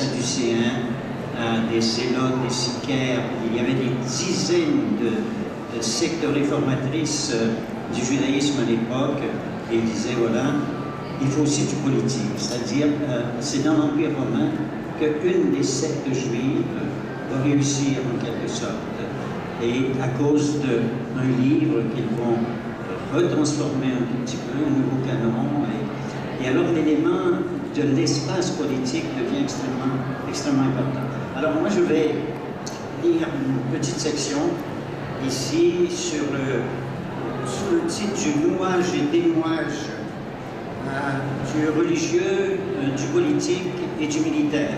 Sadducéens, des Zélotes, des Sicaires. Il y avait des dizaines de sectes réformatrices du judaïsme à l'époque, et ils disaient, voilà, il faut aussi du politique, c'est-à-dire, c'est dans l'Empire romain qu'une des sectes juives va réussir en quelque sorte, et à cause d'un livre qu'ils vont retransformer un tout petit peu, un nouveau canon, et alors l'élément de l'espace politique devient extrêmement important. Alors moi je vais lire une petite section ici sous le titre du louage et délouage du religieux, du politique et du militaire.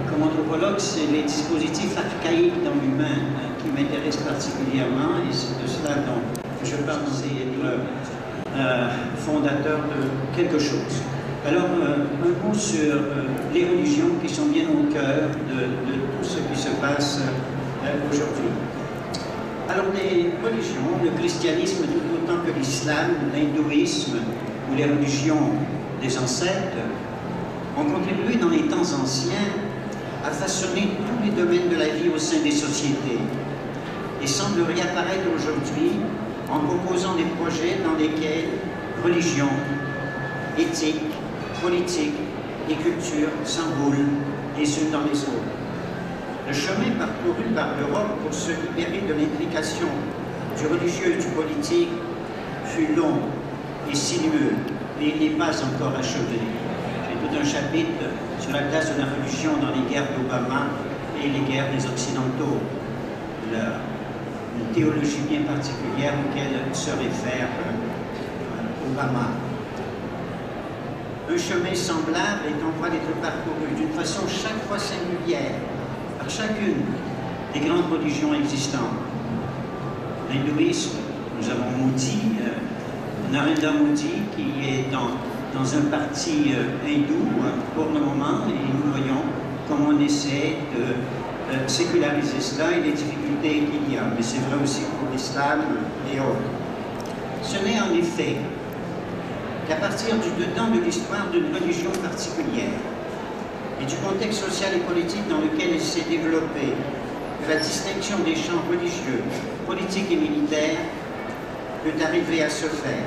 Comme anthropologue, c'est les dispositifs archaïques dans l'humain qui m'intéressent particulièrement, et c'est de cela dont je pense être fondateur de quelque chose. Alors, un mot sur les religions qui sont bien au cœur de tout ce qui se passe aujourd'hui. Alors, les religions, le christianisme tout autant que l'islam, l'hindouisme ou les religions des ancêtres ont contribué dans les temps anciens à façonner tous les domaines de la vie au sein des sociétés et semblent réapparaître aujourd'hui en proposant des projets dans lesquels religion, éthique, politique et culture s'enroulent les unes dans les autres. Le chemin parcouru par l'Europe pour se libérer de l'implication du religieux et du politique fut long et sinueux, mais il n'est pas encore achevé. J'ai tout un chapitre sur la place de la religion dans les guerres d'Obama et les guerres des Occidentaux. Une théologie bien particulière auquel se réfère Obama. Un chemin semblable est en voie d'être parcouru d'une façon chaque fois singulière par chacune des grandes religions existantes. L'hindouisme, nous avons Modi, Narendra Modi, qui est dans un parti hindou pour le moment, et nous voyons comment on essaie de séculariser cela et les difficultés qu'il y a. Mais c'est vrai aussi pour l'islam et autres. Ce n'est en effet qu'à partir du dedans de l'histoire d'une religion particulière et du contexte social et politique dans lequel elle s'est développée, que la distinction des champs religieux, politiques et militaires peut arriver à se faire.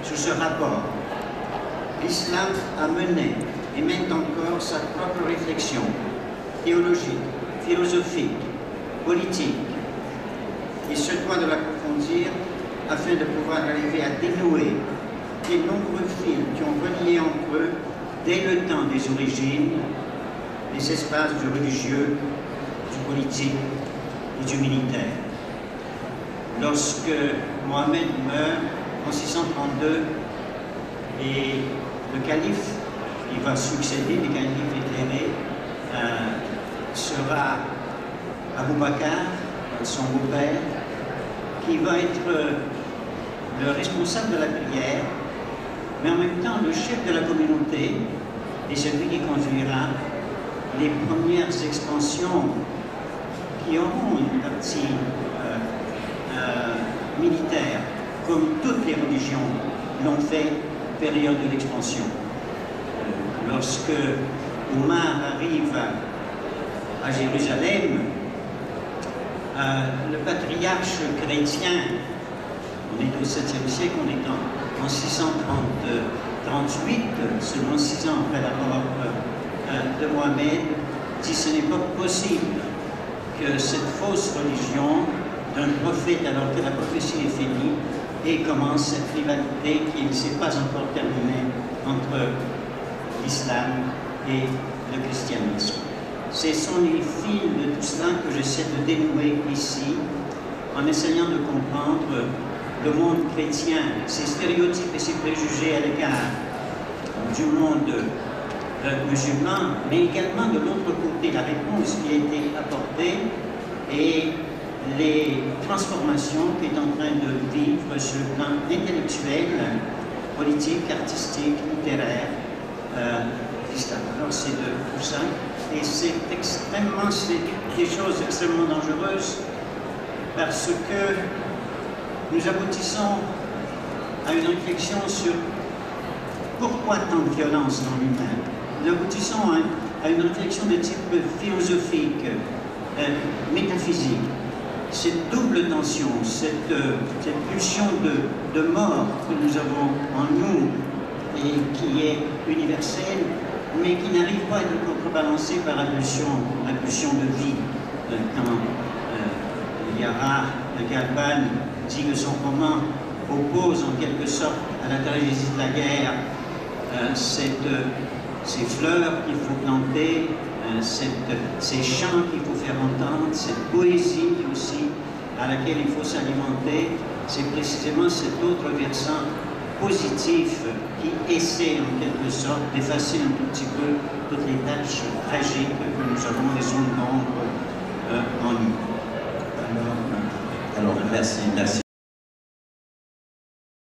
Sous ce rapport, l'islam a mené et mène encore sa propre réflexion théologique, philosophique, politique. Il se doit de l'approfondir afin de pouvoir arriver à dénouer les nombreux fils qui ont relié entre eux, dès le temps des origines, les espaces du religieux, du politique et du militaire. Lorsque Mohammed meurt en 632, et le calife qui va succéder, le calife éclairé, sera Abou Bakr, son beau-père, qui va être le responsable de la prière, mais en même temps le chef de la communauté et celui qui conduira les premières expansions qui auront une partie militaire, comme toutes les religions l'ont fait période de l'expansion. Lorsque Omar arrive à Jérusalem, le patriarche chrétien, on est au 7e siècle, on est en 638, seulement 6 ans après la mort de Mohammed, dit ce n'est pas possible que cette fausse religion d'un prophète, alors que la prophétie est finie, et commence cette rivalité qui ne s'est pas encore terminée entre l'islam et le christianisme. Ce sont les fils de tout cela que j'essaie de dénouer ici, en essayant de comprendre le monde chrétien, ses stéréotypes et ses préjugés à l'égard du monde musulman, mais également de l'autre côté, la réponse qui a été apportée et les transformations qu'est en train de vivre sur le plan intellectuel, politique, artistique, littéraire, l'islam. Alors c'est de tout ça, et c'est des choses extrêmement dangereuses parce que nous aboutissons à une réflexion sur pourquoi tant de violence dans l'humain. nous aboutissons à une réflexion de type philosophique, métaphysique. Cette double tension, cette pulsion de mort que nous avons en nous et qui est universelle, mais qui n'arrive pas à être contrebalancée par la pulsion de vie. Quand Yara Galban dit que son roman oppose en quelque sorte à la tragédie de la guerre ces fleurs qu'il faut planter, ces chants qu'il faut faire entendre, cette poésie aussi à laquelle il faut s'alimenter, c'est précisément cet autre versant positif qui essaie en quelque sorte d'effacer un tout petit peu toutes les tâches tragiques que nous avons, les zones d'ombre en nous. Alors merci.